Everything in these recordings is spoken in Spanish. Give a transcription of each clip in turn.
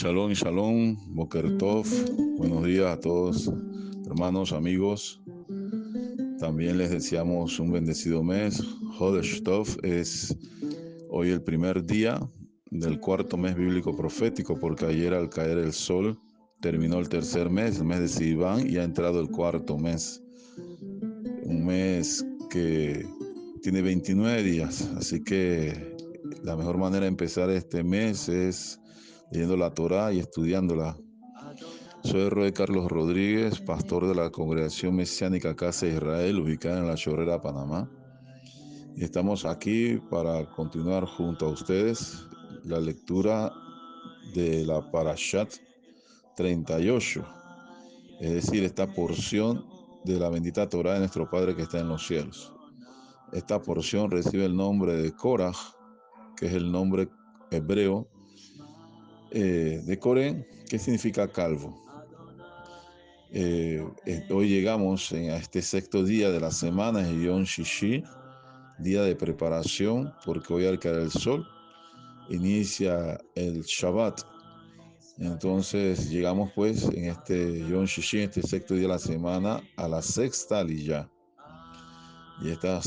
Shalom, shalom, Boker Tov. Buenos días a todos, hermanos, amigos. También les deseamos un bendecido mes. Hodesh Tov es hoy el primer día del cuarto mes bíblico profético, porque ayer al caer el sol terminó el tercer mes, el mes de Sivan, y ha entrado el cuarto mes. Un mes que tiene 29 días, así que la mejor manera de empezar este mes es leyendo la Torá y estudiándola. Soy Roy Carlos Rodríguez, pastor de la Congregación Mesiánica Casa de Israel, ubicada en La Chorrera, Panamá. Y estamos aquí para continuar junto a ustedes la lectura de la Parashat 38, es decir, esta porción de la bendita Torá de nuestro Padre que está en los cielos. Esta porción recibe el nombre de Korah, que es el nombre hebreo de Coré, que significa calvo. Hoy llegamos a este sexto día de la semana, es Yom Shishi, día de preparación, porque hoy al caer el sol inicia el Shabbat. Entonces llegamos pues en este Yom Shishi, en este sexto día de la semana, a la sexta aliyá. Y esta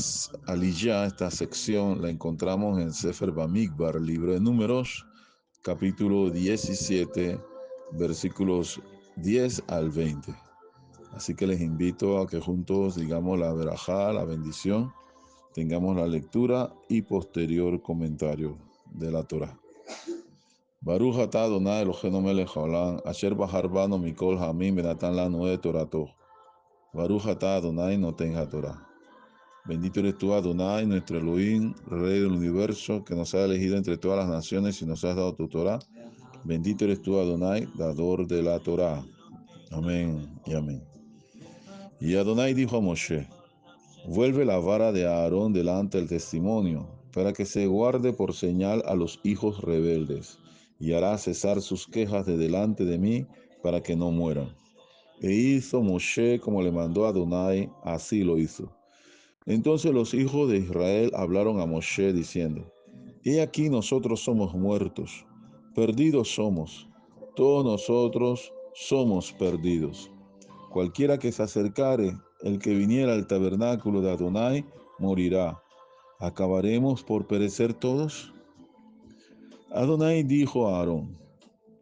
aliyá, esta sección, la encontramos en Sefer Bamidbar, libro de Números, capítulo 17, versículos 10 al 20. Así que les invito a que juntos digamos la verajá, la bendición, tengamos la lectura y posterior comentario de la Torah. Baruch atah Adonai Eloheinu melech haolam, asher bahar banu mikol hamim venatan lanu et torato. Baruch atah Adonai noten haTorah. Bendito eres tú, Adonai, nuestro Elohim, Rey del universo, que nos ha elegido entre todas las naciones y nos has dado tu Torah. Bendito eres tú, Adonai, dador de la Torah. Amén y amén. Y Adonai dijo a Moshe: vuelve la vara de Aarón delante del testimonio, para que se guarde por señal a los hijos rebeldes, y hará cesar sus quejas de delante de mí, para que no mueran. E hizo Moshe como le mandó a Adonai, así lo hizo. Entonces los hijos de Israel hablaron a Moshe diciendo: he aquí nosotros somos muertos, perdidos somos, todos nosotros somos perdidos. Cualquiera que se acercare, el que viniera al tabernáculo de Adonai, morirá. ¿Acabaremos por perecer todos? Adonai dijo a Aarón: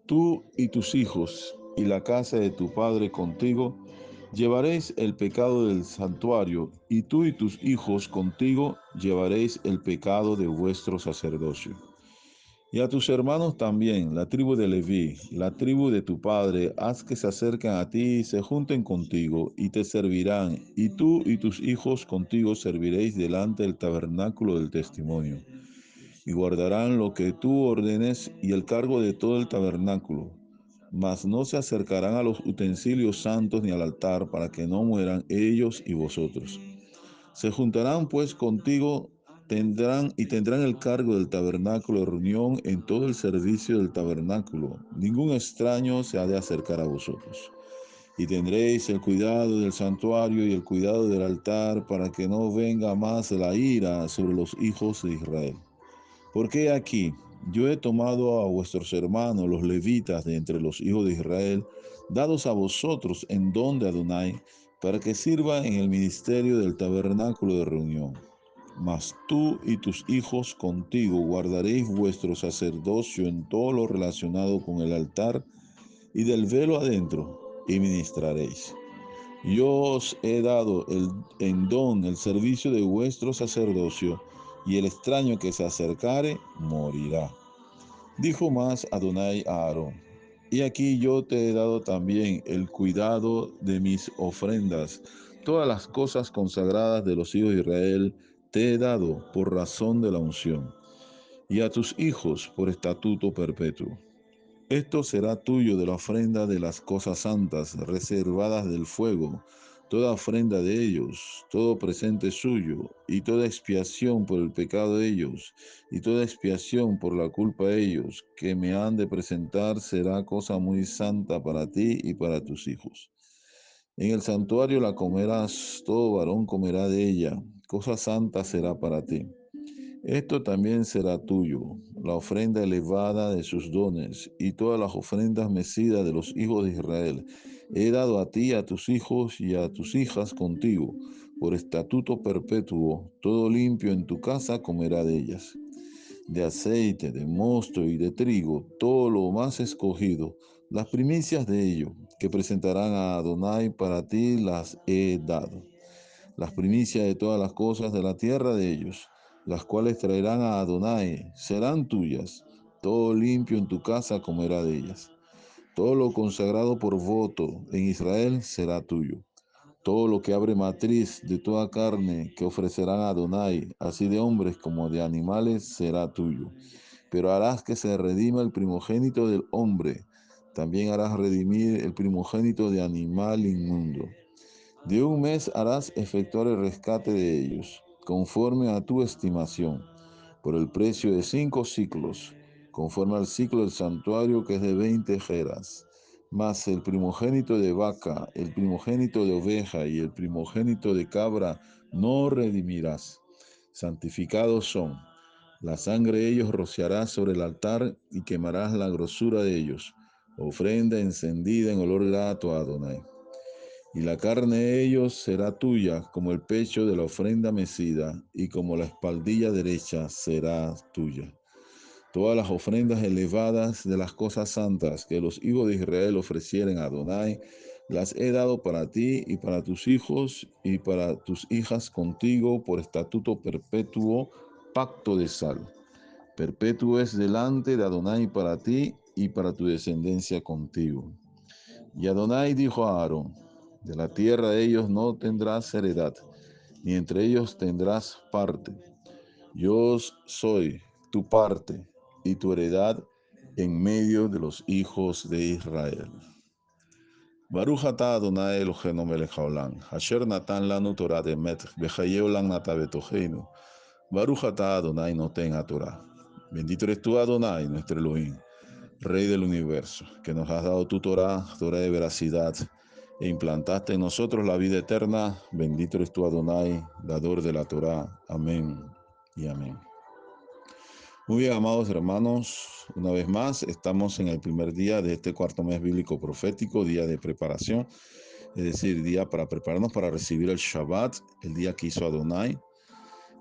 tú y tus hijos y la casa de tu padre contigo llevaréis el pecado del santuario, y tú y tus hijos contigo llevaréis el pecado de vuestro sacerdocio. Y a tus hermanos también, la tribu de Leví, la tribu de tu padre, haz que se acerquen a ti y se junten contigo, y te servirán, y tú y tus hijos contigo serviréis delante del tabernáculo del testimonio. Y guardarán lo que tú ordenes y el cargo de todo el tabernáculo, mas no se acercarán a los utensilios santos ni al altar, para que no mueran ellos y vosotros. Se juntarán pues contigo, tendrán el cargo del tabernáculo de reunión en todo el servicio del tabernáculo. Ningún extraño se ha de acercar a vosotros. Y tendréis el cuidado del santuario y el cuidado del altar, para que no venga más la ira sobre los hijos de Israel. Porque aquí yo he tomado a vuestros hermanos, los levitas, de entre los hijos de Israel, dados a vosotros en don de Adonai, para que sirvan en el ministerio del tabernáculo de reunión. Mas tú y tus hijos contigo guardaréis vuestro sacerdocio en todo lo relacionado con el altar y del velo adentro, y ministraréis. Yo os he dado en don el servicio de vuestro sacerdocio, y el extraño que se acercare morirá. Dijo más Adonai a Aarón: y aquí yo te he dado también el cuidado de mis ofrendas. Todas las cosas consagradas de los hijos de Israel te he dado por razón de la unción, y a tus hijos por estatuto perpetuo. Esto será tuyo de la ofrenda de las cosas santas, reservadas del fuego, toda ofrenda de ellos, todo presente suyo, y toda expiación por el pecado de ellos, y toda expiación por la culpa de ellos, que me han de presentar, será cosa muy santa para ti y para tus hijos. En el santuario la comerás, todo varón comerá de ella, cosa santa será para ti. Esto también será tuyo, la ofrenda elevada de sus dones y todas las ofrendas mecidas de los hijos de Israel. He dado a ti, a tus hijos y a tus hijas contigo, por estatuto perpetuo, todo limpio en tu casa comerá de ellas. De aceite, de mosto y de trigo, todo lo más escogido, las primicias de ello, que presentarán a Adonai para ti, las he dado. Las primicias de todas las cosas de la tierra de ellos, las cuales traerán a Adonai, serán tuyas. Todo limpio en tu casa comerá de ellas. Todo lo consagrado por voto en Israel será tuyo. Todo lo que abre matriz de toda carne que ofrecerán a Adonai, así de hombres como de animales, será tuyo. Pero harás que se redima el primogénito del hombre. También harás redimir el primogénito de animal inmundo. De un mes harás efectuar el rescate de ellos, conforme a tu estimación, por el precio de 5 siclos, conforme al ciclo del santuario que es de 20 jeras. Mas el primogénito de vaca, el primogénito de oveja y el primogénito de cabra no redimirás. Santificados son. La sangre de ellos rociarás sobre el altar y quemarás la grosura de ellos, ofrenda encendida en olor grato a Adonai. Y la carne de ellos será tuya, como el pecho de la ofrenda mecida, y como la espaldilla derecha será tuya. Todas las ofrendas elevadas de las cosas santas que los hijos de Israel ofrecieren a Adonai, las he dado para ti y para tus hijos y para tus hijas contigo por estatuto perpetuo, pacto de sal. Perpetuo es delante de Adonai para ti y para tu descendencia contigo. Y Adonai dijo a Aarón: de la tierra de ellos no tendrás heredad, ni entre ellos tendrás parte. Yo soy tu parte y tu heredad en medio de los hijos de Israel. Baruch atah Adonai Eloheinu melech haolam, asher natan lanu Torah emet, v'chayei olam nata betocheinu. Baruch atah Adonai noten haTorah. Bendito eres tú, Adonai, nuestro Elohim, Rey del universo, que nos has dado tu Torah, Torah de veracidad, e implantaste en nosotros la vida eterna. Bendito eres tú, Adonai, dador de la Torah. Amén y amén. Muy bien, amados hermanos, una vez más estamos en el primer día de este cuarto mes bíblico profético, día de preparación, es decir, día para prepararnos para recibir el Shabbat, el día que hizo Adonai,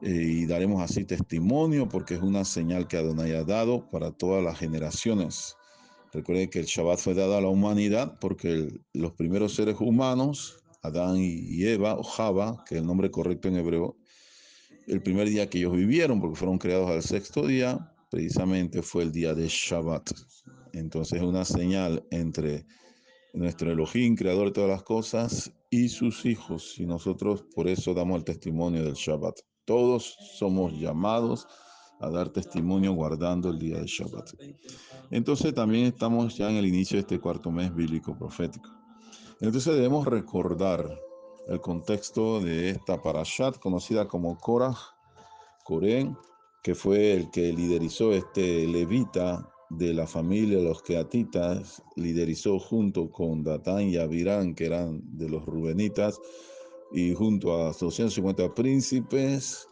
y daremos así testimonio porque es una señal que Adonai ha dado para todas las generaciones. Recuerden que el Shabbat fue dado a la humanidad porque los primeros seres humanos, Adán y Eva, o Java, que es el nombre correcto en hebreo, el primer día que ellos vivieron, porque fueron creados al sexto día, precisamente fue el día de Shabbat. Entonces es una señal entre nuestro Elohim, creador de todas las cosas, y sus hijos, y nosotros por eso damos el testimonio del Shabbat. Todos somos llamados a dar testimonio guardando el día de Shabbat. Entonces también estamos ya en el inicio de este cuarto mes bíblico profético. Entonces debemos recordar el contexto de esta parashat conocida como Korah, Coré, que fue el que liderizó este levita de la familia de los Keatitas, liderizó junto con Datán y Abirán, que eran de los Rubenitas, y junto a 250 príncipes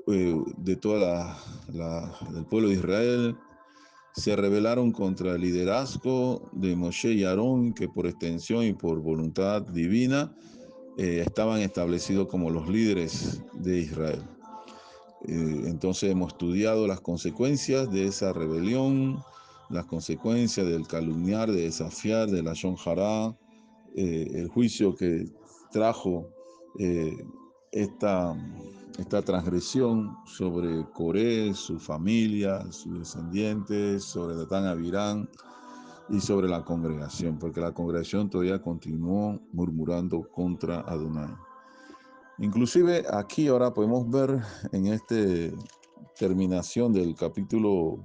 de toda del pueblo de Israel, se rebelaron contra el liderazgo de Moshe y Aarón, que por extensión y por voluntad divina estaban establecidos como los líderes de Israel. Entonces hemos estudiado las consecuencias de esa rebelión, las consecuencias del calumniar, de desafiar, de la Shon Hará, el juicio que trajo eh, esta, esta transgresión sobre Coré, su familia, sus descendientes, sobre Datán Abirán y sobre la congregación, porque la congregación todavía continuó murmurando contra Adonai. Inclusive aquí ahora podemos ver en esta terminación del capítulo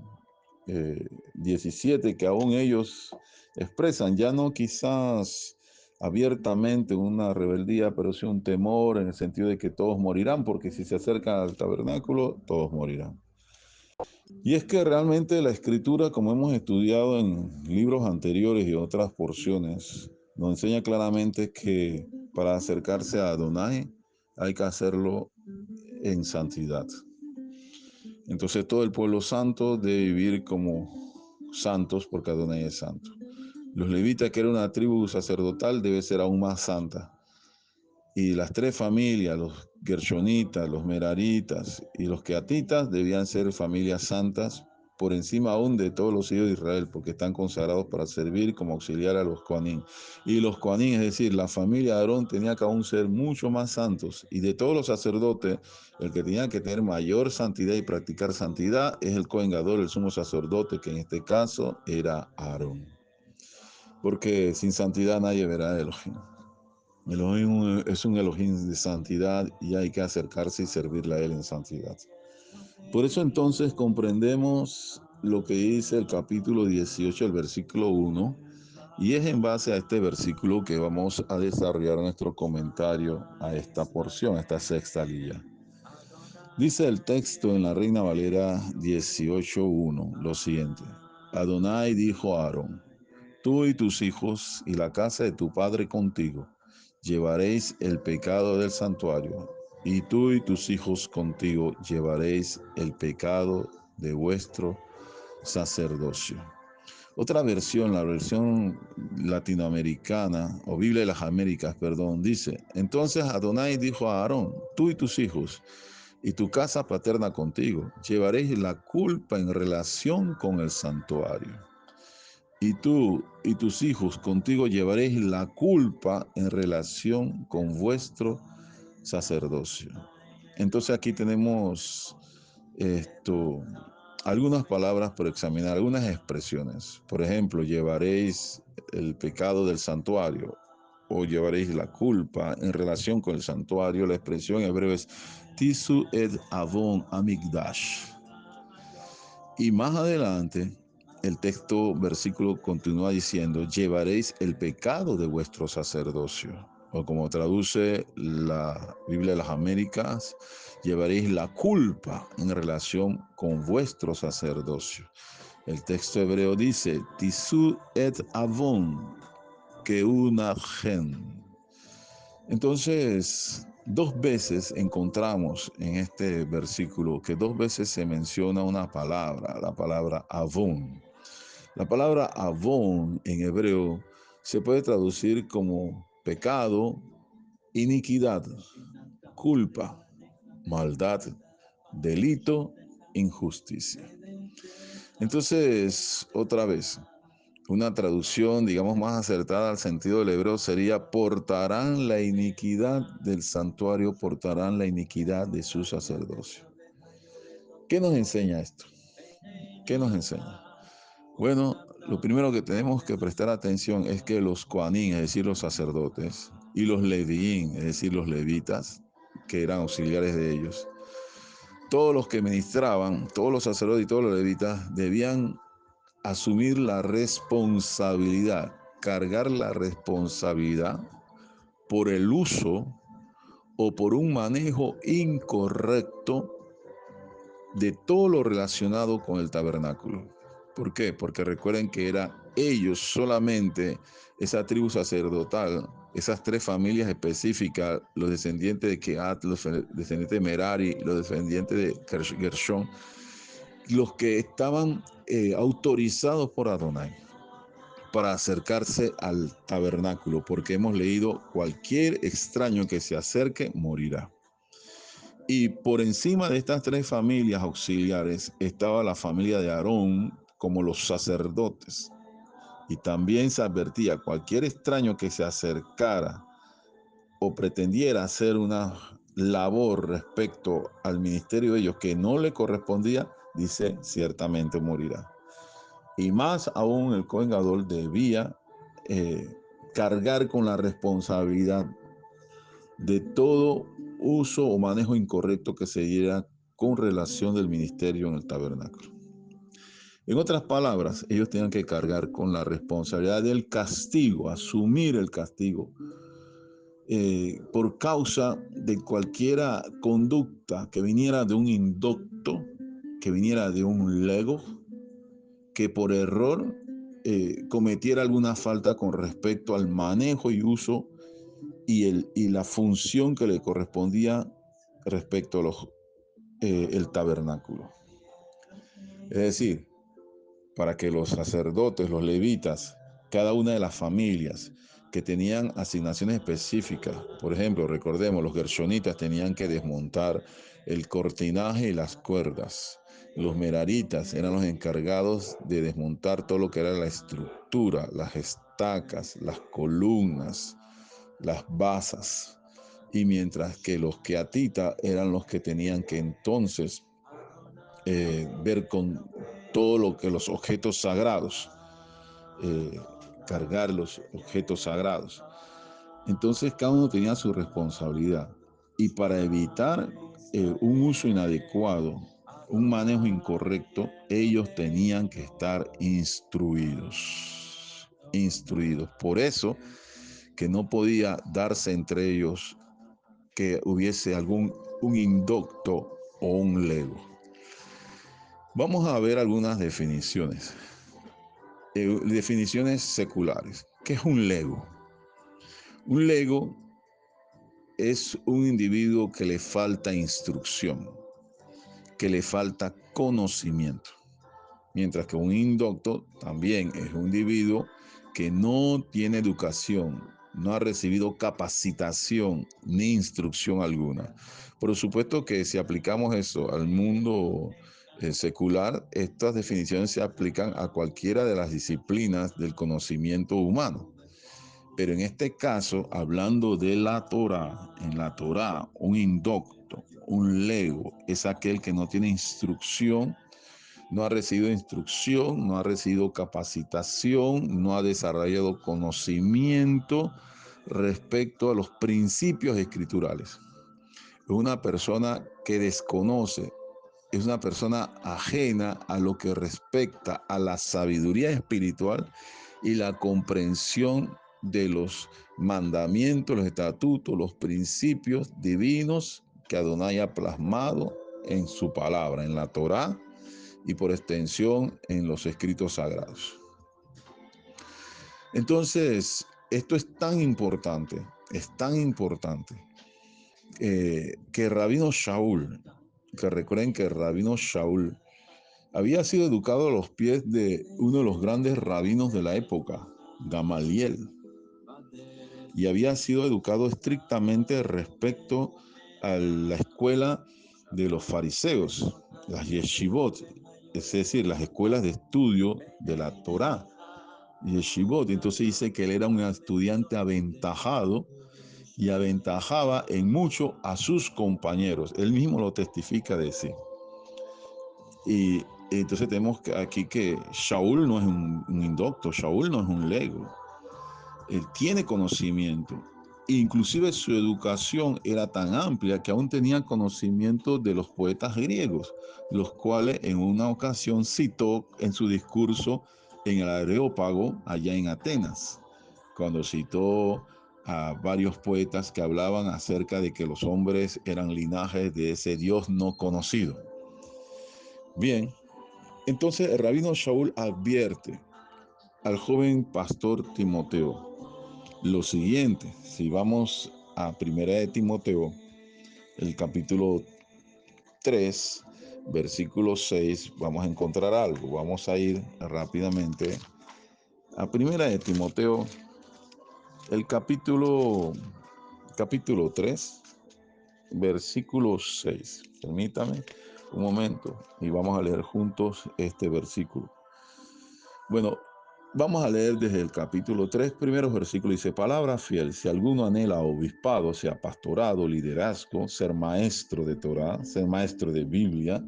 17 que aún ellos expresan, ya no quizás abiertamente una rebeldía, pero sí un temor en el sentido de que todos morirán, porque si se acercan al tabernáculo, todos morirán. Y es que realmente la escritura, como hemos estudiado en libros anteriores y otras porciones, nos enseña claramente que para acercarse a Adonai hay que hacerlo en santidad. Entonces todo el pueblo santo debe vivir como santos porque Adonai es santo. Los levitas, que era una tribu sacerdotal, debe ser aún más santa. Y las tres familias, los gershonitas, los meraritas y los keatitas, debían ser familias santas por encima aún de todos los hijos de Israel, porque están consagrados para servir como auxiliar a los Coanín. Y los Coanín, es decir, la familia de Aarón, tenía que aún ser mucho más santos. Y de todos los sacerdotes, el que tenía que tener mayor santidad y practicar santidad es el Cohen Gadol, el sumo sacerdote, que en este caso era Aarón. Porque sin santidad nadie verá a Elohim. Elohim es un Elohim de santidad y hay que acercarse y servirle a Él en santidad. Por eso entonces comprendemos lo que dice el capítulo 18, el versículo 1, y es en base a este versículo que vamos a desarrollar nuestro comentario a esta porción, a esta sexta línea. Dice el texto en la Reina Valera 18:1 lo siguiente: Adonai dijo a Aarón: tú y tus hijos y la casa de tu padre contigo llevaréis el pecado del santuario, y tú y tus hijos contigo llevaréis el pecado de vuestro sacerdocio. Otra versión, la versión latinoamericana, o Biblia de las Américas, perdón, dice: entonces Adonai dijo a Aarón: tú y tus hijos y tu casa paterna contigo llevaréis la culpa en relación con el santuario. Y tú y tus hijos contigo llevaréis la culpa en relación con vuestro sacerdocio. Entonces aquí tenemos algunas palabras por examinar, algunas expresiones. Por ejemplo, llevaréis el pecado del santuario o llevaréis la culpa en relación con el santuario. La expresión en hebreo es Tisu et Avon Amigdash. Y más adelante, el texto, versículo continúa diciendo: llevaréis el pecado de vuestro sacerdocio. O como traduce la Biblia de las Américas, llevaréis la culpa en relación con vuestro sacerdocio. El texto hebreo dice: Tisu et avon keunachen. Entonces, dos veces encontramos en este versículo que dos veces se menciona una palabra, la palabra avon. La palabra avon en hebreo se puede traducir como pecado, iniquidad, culpa, maldad, delito, injusticia. Entonces, otra vez, una traducción, digamos, más acertada al sentido del hebreo sería: portarán la iniquidad del santuario, portarán la iniquidad de su sacerdocio. ¿Qué nos enseña esto? ¿Qué nos enseña? Bueno, lo primero que tenemos que prestar atención es que los Coanín, es decir, los sacerdotes, y los Leviín, es decir, los levitas, que eran auxiliares de ellos, todos los que ministraban, todos los sacerdotes y todos los levitas debían asumir la responsabilidad, cargar la responsabilidad por el uso o por un manejo incorrecto de todo lo relacionado con el tabernáculo. ¿Por qué? Porque recuerden que era ellos solamente, esa tribu sacerdotal, esas tres familias específicas, los descendientes de Kehat, los descendientes de Merari, los descendientes de Gershon, los que estaban autorizados por Adonai para acercarse al tabernáculo, porque hemos leído: cualquier extraño que se acerque morirá. Y por encima de estas tres familias auxiliares estaba la familia de Aarón como los sacerdotes. Y también se advertía: cualquier extraño que se acercara o pretendiera hacer una labor respecto al ministerio de ellos que no le correspondía, dice, ciertamente morirá. Y más aún, el Cohen Gadol debía cargar con la responsabilidad de todo uso o manejo incorrecto que se diera con relación del ministerio en el tabernáculo. En otras palabras, ellos tenían que cargar con la responsabilidad del castigo, asumir el castigo por causa de cualquiera conducta que viniera de un indocto, que viniera de un lego, que por error cometiera alguna falta con respecto al manejo y uso y la función que le correspondía respecto a el tabernáculo. Es decir, para que los sacerdotes, los levitas, cada una de las familias que tenían asignaciones específicas, por ejemplo, recordemos, los gershonitas tenían que desmontar el cortinaje y las cuerdas. Los meraritas eran los encargados de desmontar todo lo que era la estructura, las estacas, las columnas, las basas. Y mientras que los keatitas eran los que tenían que entonces ver con todo lo que los objetos sagrados, eh, cargar los objetos sagrados. Entonces cada uno tenía su responsabilidad. Y para evitar un uso inadecuado, un manejo incorrecto, ellos tenían que estar instruidos. Instruidos. Por eso que no podía darse entre ellos que hubiese un indocto o un lego. Vamos a ver algunas definiciones. Definiciones seculares. ¿Qué es un lego? Un lego es un individuo que le falta instrucción, que le falta conocimiento. Mientras que un indocto también es un individuo que no tiene educación, no ha recibido capacitación ni instrucción alguna. Por supuesto que si aplicamos eso al mundo secular, estas definiciones se aplican a cualquiera de las disciplinas del conocimiento humano. Pero en este caso, hablando de la Torá, en la Torá, un indocto, un lego, es aquel que no tiene instrucción, no ha recibido instrucción, no ha recibido capacitación, no ha desarrollado conocimiento respecto a los principios escriturales. Es una persona que desconoce, es una persona ajena a lo que respecta a la sabiduría espiritual y la comprensión de los mandamientos, los estatutos, los principios divinos que Adonai ha plasmado en su palabra, en la Torá y por extensión en los escritos sagrados. Entonces, esto es tan importante, que Rabino Shaul, que recuerden que Rabino Shaul había sido educado a los pies de uno de los grandes rabinos de la época, Gamaliel, y había sido educado estrictamente respecto a la escuela de los fariseos, las yeshivot, es decir, las escuelas de estudio de la Torá, yeshivot. Entonces dice que él era un estudiante aventajado y aventajaba en mucho a sus compañeros. Él mismo lo testifica de sí. Y entonces tenemos aquí que Shaul no es un indocto, Shaul no es un lego. Él tiene conocimiento. Inclusive su educación era tan amplia que aún tenía conocimiento de los poetas griegos, los cuales en una ocasión citó en su discurso en el Areópago, allá en Atenas, cuando citó a varios poetas que hablaban acerca de que los hombres eran linajes de ese Dios no conocido. Bien, entonces el rabino Shaul advierte al joven pastor Timoteo lo siguiente. Si vamos a Primera de Timoteo, el capítulo 3, versículo 6, vamos a encontrar algo. Vamos a ir rápidamente a Primera de Timoteo, el capítulo 3, versículo 6. Permítame un momento y vamos a leer juntos este versículo. Bueno, vamos a leer desde el capítulo 3, primeros versículos. Dice, palabra fiel, si alguno anhela obispado, sea pastorado, liderazgo, ser maestro de Torah, ser maestro de Biblia,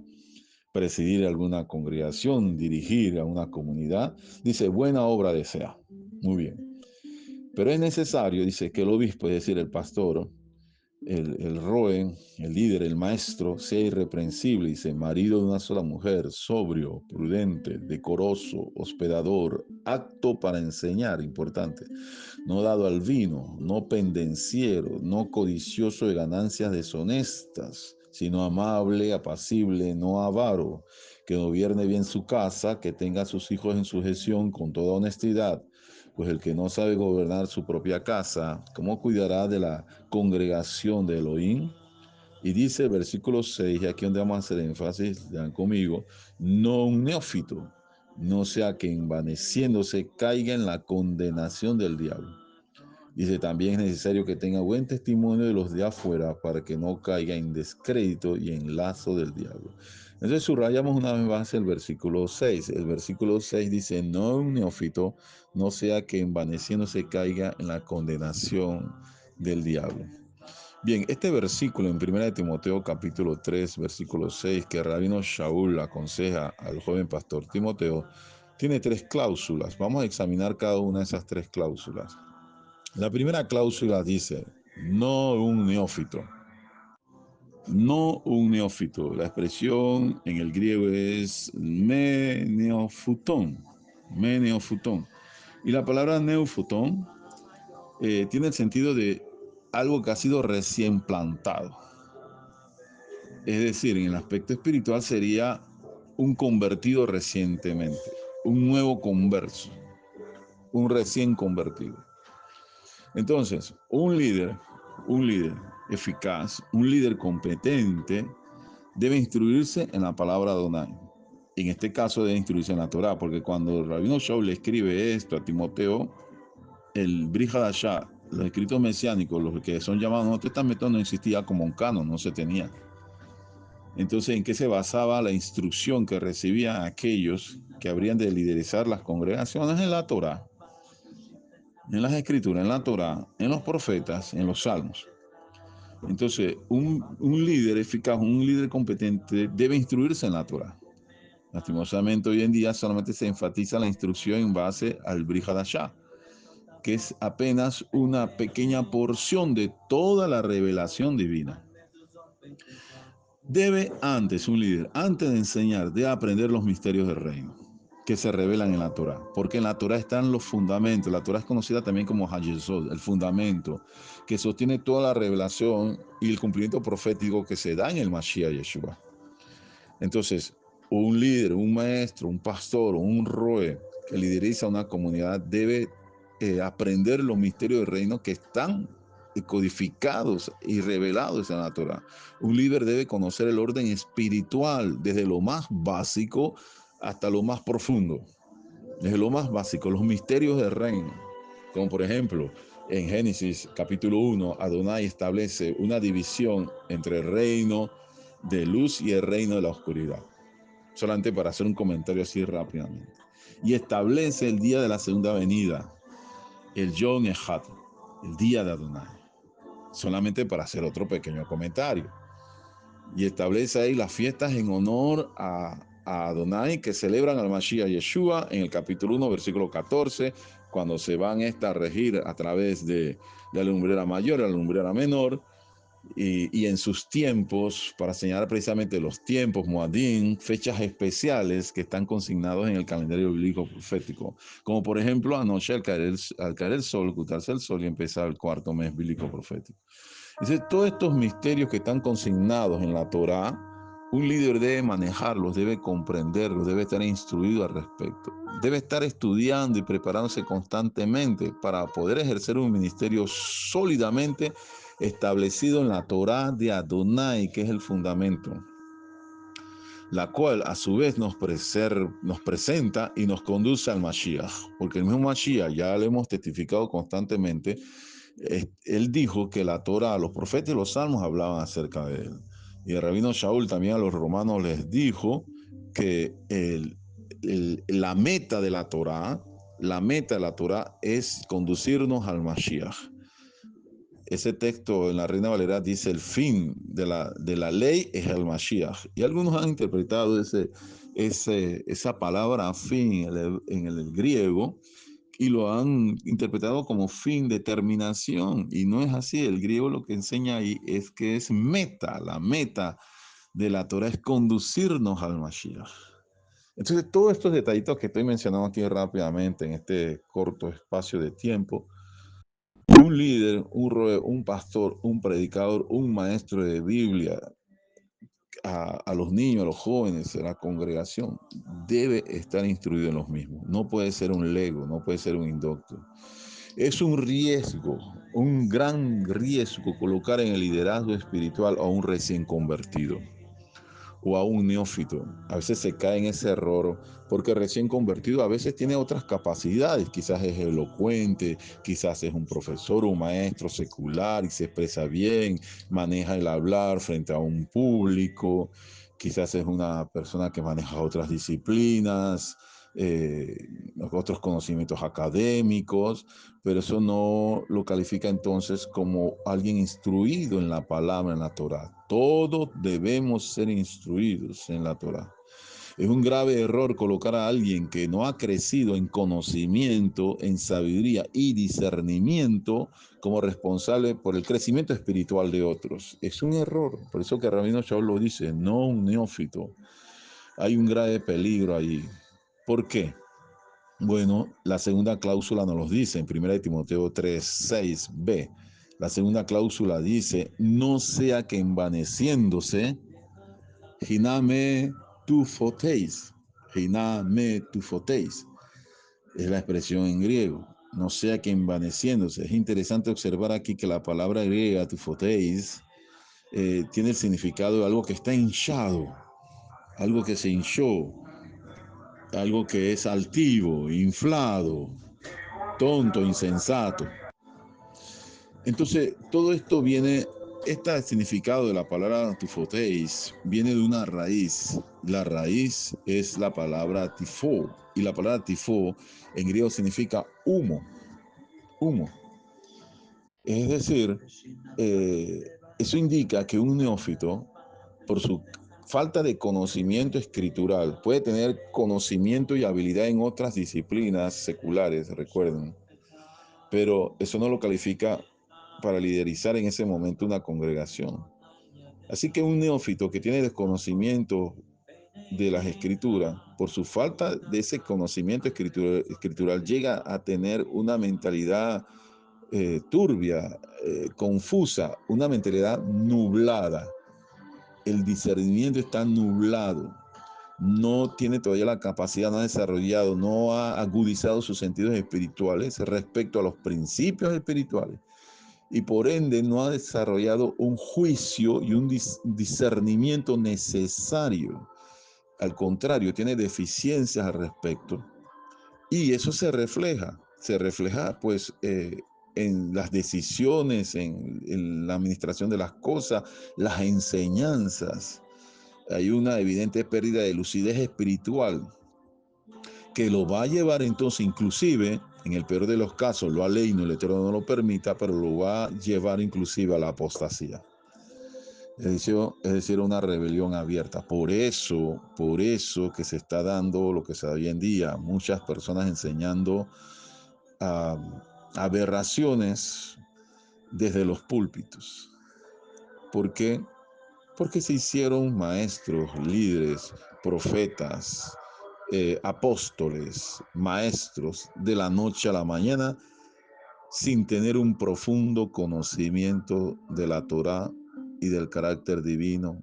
presidir alguna congregación, dirigir a una comunidad, dice, buena obra desea. Muy bien. Pero es necesario, dice, que el obispo, es decir, el pastor, el roe, el líder, el maestro, sea irreprensible, dice, marido de una sola mujer, sobrio, prudente, decoroso, hospedador, apto para enseñar, importante, no dado al vino, no pendenciero, no codicioso de ganancias deshonestas, sino amable, apacible, no avaro, que gobierne bien su casa, que tenga a sus hijos en sujeción con toda honestidad, pues el que no sabe gobernar su propia casa, ¿cómo cuidará de la congregación de Elohim? Y dice el versículo 6, aquí donde vamos a hacer énfasis, dan conmigo, no un neófito, no sea que envaneciéndose caiga en la condenación del diablo. Dice, también es necesario que tenga buen testimonio de los de afuera para que no caiga en descrédito y en lazo del diablo. Entonces subrayamos una vez más el versículo 6. El versículo 6 dice, no un neófito, no sea que envaneciéndose caiga en la condenación del diablo. Bien, este versículo en 1 Timoteo capítulo 3, versículo 6, que Rabino Shaul aconseja al joven pastor Timoteo, tiene tres cláusulas. Vamos a examinar cada una de esas tres cláusulas. La primera cláusula dice, no un neófito. No un neófito. La expresión en el griego es me neofutón. Me neofutón. Y la palabra neofutón tiene el sentido de algo que ha sido recién plantado. Es decir, en el aspecto espiritual sería un convertido recientemente, un nuevo converso, un recién convertido. Entonces, un líder eficaz, un líder competente, debe instruirse en la palabra Adonai. En este caso debe instruirse en la Torá, porque cuando el Rabino Shaul le escribe esto a Timoteo, el Brit Hadashah, los escritos mesiánicos, los que son llamados Nuevo Testamento, no existía como un canon, no se tenía. Entonces, ¿en qué se basaba la instrucción que recibían aquellos que habrían de liderizar las congregaciones? En la Torá, en las escrituras, en la Torá, en los profetas, en los salmos. Entonces, un líder eficaz, un líder competente debe instruirse en la Torá. Lastimosamente, hoy en día solamente se enfatiza la instrucción en base al Brit Hadashah, que es apenas una pequeña porción de toda la revelación divina. Debe antes, un líder, antes de enseñar, debe aprender los misterios del reino que se revelan en la Torah, porque en la Torah están los fundamentos. La Torah es conocida también como Hayesod, el fundamento, que sostiene toda la revelación y el cumplimiento profético que se da en el Mashiach Yeshua. Entonces, un líder, un maestro, un pastor o un roe que lideriza una comunidad debe aprender los misterios del reino que están codificados y revelados en la Torah. Un líder debe conocer el orden espiritual desde lo más básico hasta lo más profundo. Desde lo más básico, los misterios del reino. Como por ejemplo, en Génesis capítulo 1, Adonai establece una división entre el reino de luz y el reino de la oscuridad. Solamente para hacer un comentario así rápidamente. Y establece el día de la segunda venida, el Yom Echad, el día de Adonai. Solamente para hacer otro pequeño comentario. Y establece ahí las fiestas en honor a Adonai que celebran al Mashiach Yeshua en el capítulo 1, versículo 14, cuando se van a regir a través de la lumbrera mayor y la lumbrera menor, y en sus tiempos, para señalar precisamente los tiempos, Moadim, fechas especiales que están consignados en el calendario bíblico profético, como por ejemplo anoche al caer el sol, ocultarse el sol y empezar el cuarto mes bíblico profético. Entonces, todos estos misterios que están consignados en la Torá, un líder debe manejarlos, debe comprenderlos, debe estar instruido al respecto. Debe estar estudiando y preparándose constantemente para poder ejercer un ministerio sólidamente establecido en la Torá de Adonai, que es el fundamento, la cual a su vez nos presenta y nos conduce al Mashiach, porque el mismo Mashiach, ya lo hemos testificado constantemente, él dijo que la Torá, los profetas y los salmos hablaban acerca de él. Y el rabino Shaul también a los romanos les dijo que la meta de la Torá es conducirnos al Mashiach. Ese texto en la Reina Valera dice el fin de la ley es el Mashiach. Y algunos han interpretado esa palabra fin en el griego y lo han interpretado como fin de terminación. Y no es así. El griego lo que enseña ahí es que es meta. La meta de la Torah es conducirnos al Mashiach. Entonces, todos estos detallitos que estoy mencionando aquí rápidamente en este corto espacio de tiempo, un líder, un pastor, un predicador, un maestro de Biblia, a los niños, a los jóvenes, a la congregación, debe estar instruido en los mismos. No puede ser un lego, no puede ser un indocto. Es un riesgo un gran riesgo colocar en el liderazgo espiritual a un recién convertido o a un neófito. A veces se cae en ese error porque recién convertido a veces tiene otras capacidades, quizás es elocuente, quizás es un profesor o un maestro secular y se expresa bien, maneja el hablar frente a un público, quizás es una persona que maneja otras disciplinas, otros conocimientos académicos, pero eso no lo califica entonces como alguien instruido en la palabra, en la Torá. Todos debemos ser instruidos en la Torá. Es un grave error colocar a alguien que no ha crecido en conocimiento, en sabiduría y discernimiento como responsable por el crecimiento espiritual de otros. Es un error. Por eso que Rabino Shaul lo dice, no un neófito. Hay un grave peligro allí. ¿Por qué? Bueno, la segunda cláusula nos lo dice en 1 Timoteo 3:6b. La segunda cláusula dice, no sea que envaneciéndose, hiname tu fotéis, hiname tu fotéis, es la expresión en griego, no sea que envaneciéndose. Es interesante observar aquí que la palabra griega, tu fotéis, tiene el significado de algo que está hinchado, algo que se hinchó, algo que es altivo, inflado, tonto, insensato. Entonces, todo esto viene, este significado de la palabra tufoteis viene de una raíz. La raíz es la palabra tifó, y la palabra tifó en griego significa humo, humo. Es decir, eso indica que un neófito, por su falta de conocimiento escritural, puede tener conocimiento y habilidad en otras disciplinas seculares, recuerden, pero eso no lo califica para liderizar en ese momento una congregación. Así que un neófito que tiene desconocimiento de las escrituras, por su falta de ese conocimiento escritural, llega a tener una mentalidad turbia, confusa, una mentalidad nublada. El discernimiento está nublado. No tiene todavía la capacidad, no ha desarrollado, no ha agudizado sus sentidos espirituales respecto a los principios espirituales y por ende no ha desarrollado un juicio y un discernimiento necesario. Al contrario, tiene deficiencias al respecto y eso se refleja pues en las decisiones, en la administración de las cosas, las enseñanzas. Hay una evidente pérdida de lucidez espiritual que lo va a llevar entonces inclusive, en el peor de los casos, lo aleino, el Eterno no lo permita, pero lo va a llevar inclusive a la apostasía. Es decir, una rebelión abierta. Por eso que se está dando lo que se da hoy en día, muchas personas enseñando uh, aberraciones desde los púlpitos. ¿Por qué? Porque se hicieron maestros, líderes, profetas, apóstoles, maestros de la noche a la mañana sin tener un profundo conocimiento de la Torá y del carácter divino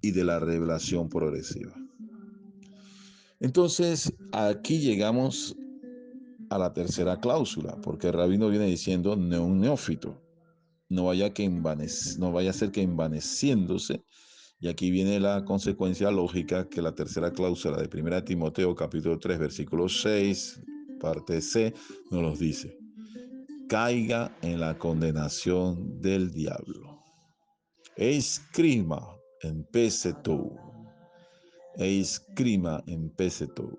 y de la revelación progresiva. Entonces, aquí llegamos a la tercera cláusula, porque el rabino viene diciendo no un neófito, no vaya a ser que envaneciéndose. Y aquí viene la consecuencia lógica que la tercera cláusula de 1 Timoteo capítulo 3 versículo 6, parte C, nos los dice. Caiga en la condenación del diablo. Eis crima en pesetou. Eis crima en pesetou.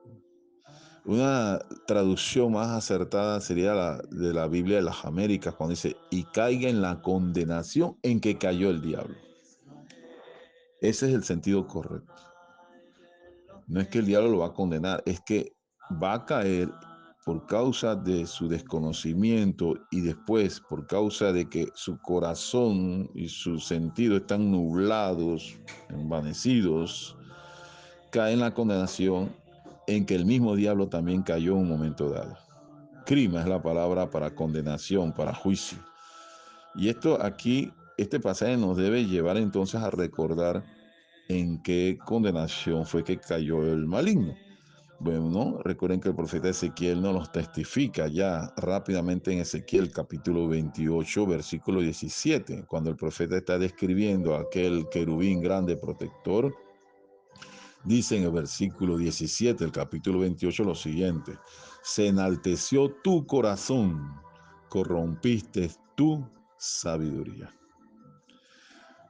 Una traducción más acertada sería la de la Biblia de las Américas, cuando dice, y caiga en la condenación en que cayó el diablo. Ese es el sentido correcto. No es que el diablo lo va a condenar, es que va a caer por causa de su desconocimiento y después por causa de que su corazón y sus sentidos están nublados, envanecidos, cae en la condenación en que el mismo diablo también cayó en un momento dado. Crima es la palabra para condenación, para juicio. Y esto aquí, este pasaje nos debe llevar entonces a recordar en qué condenación fue que cayó el maligno. Bueno, ¿no? Recuerden que el profeta Ezequiel nos los testifica ya rápidamente en Ezequiel capítulo 28, versículo 17, cuando el profeta está describiendo a aquel querubín grande protector. Dice en el versículo 17, el capítulo 28, lo siguiente: se enalteció tu corazón, corrompiste tu sabiduría.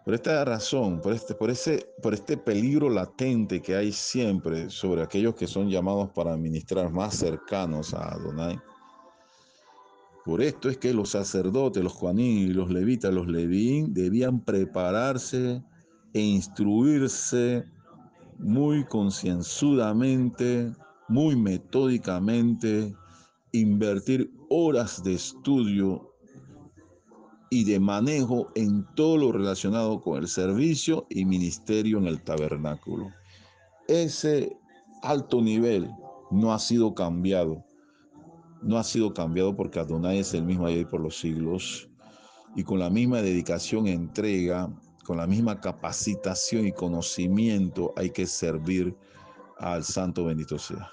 Por esta razón, por este peligro latente que hay siempre sobre aquellos que son llamados para ministrar más cercanos a Adonai, por esto es que los sacerdotes, los Juanín y los levitas, los levín, debían prepararse e instruirse muy concienzudamente, muy metódicamente, invertir horas de estudio y de manejo en todo lo relacionado con el servicio y ministerio en el tabernáculo. Ese alto nivel no ha sido cambiado. No ha sido cambiado porque Adonai es el mismo ayer por los siglos, y con la misma dedicación e entrega, con la misma capacitación y conocimiento hay que servir al Santo bendito sea.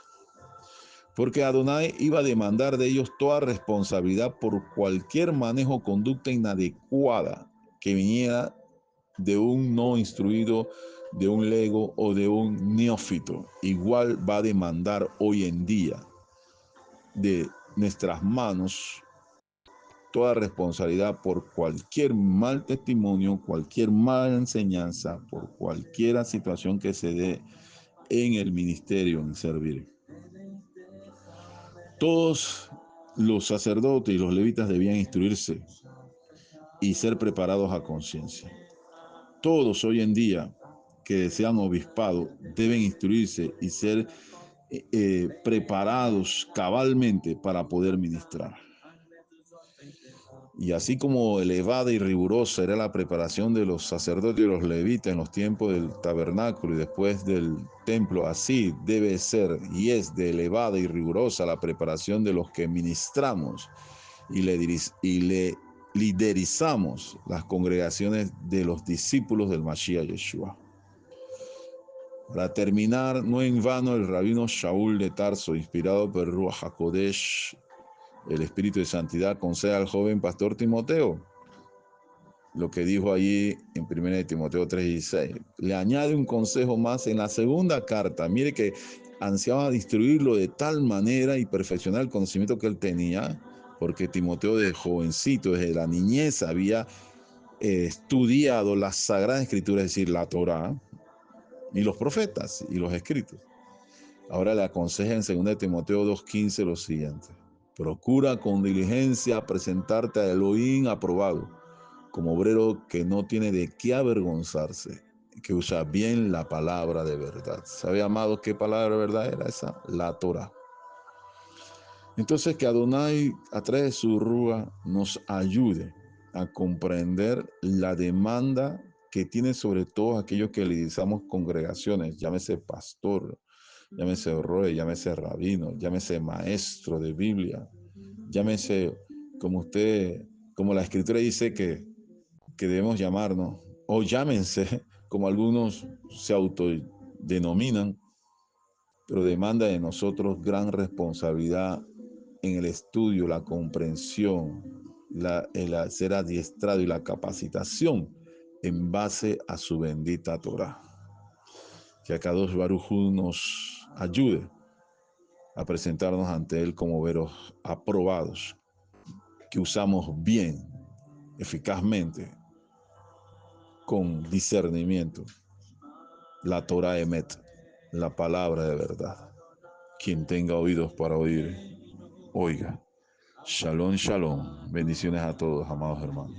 Porque Adonai iba a demandar de ellos toda responsabilidad por cualquier manejo o conducta inadecuada que viniera de un no instruido, de un lego o de un neófito. Igual va a demandar hoy en día de nuestras manos toda responsabilidad por cualquier mal testimonio, cualquier mala enseñanza, por cualquier situación que se dé en el ministerio, en servir. Todos los sacerdotes y los levitas debían instruirse y ser preparados a conciencia. Todos hoy en día que desean obispado deben instruirse y ser preparados cabalmente para poder ministrar. Y así como elevada y rigurosa era la preparación de los sacerdotes y los levitas en los tiempos del tabernáculo y después del templo, así debe ser y es de elevada y rigurosa la preparación de los que ministramos y le liderizamos las congregaciones de los discípulos del Mashiach Yeshua. Para terminar, no en vano el rabino Shaul de Tarso, inspirado por Ruach HaKodesh, el Espíritu de Santidad, concede al joven pastor Timoteo lo que dijo allí en 1 Timoteo 3:16. Le añade un consejo más en la segunda carta. Mire que ansiaba instruirlo de tal manera y perfeccionar el conocimiento que él tenía, porque Timoteo de jovencito, desde la niñez, había estudiado la Sagrada Escritura, es decir, la Torá, y los profetas y los escritos. Ahora le aconseja en 2 Timoteo 2:15 lo siguiente: procura con diligencia presentarte a Elohim aprobado, como obrero que no tiene de qué avergonzarse, que usa bien la palabra de verdad. ¿Sabe, amado, qué palabra de verdad era esa? La Torah. Entonces, que Adonai, a través de su Rúa, nos ayude a comprender la demanda que tiene sobre todos aquellos que liderizamos congregaciones, llámese pastor, llámese roe, llámese rabino, llámese maestro de Biblia, llámese como la Escritura dice que debemos llamarnos, o llámense, como algunos se autodenominan, pero demanda de nosotros gran responsabilidad en el estudio, la comprensión, el ser adiestrado y la capacitación en base a su bendita Torah. Que Akadosh Baruj Hu nos ayude a presentarnos ante Él como veros aprobados, que usamos bien, eficazmente, con discernimiento, la Torah Emet, la palabra de verdad. Quien tenga oídos para oír, oiga. Shalom, shalom. Bendiciones a todos, amados hermanos.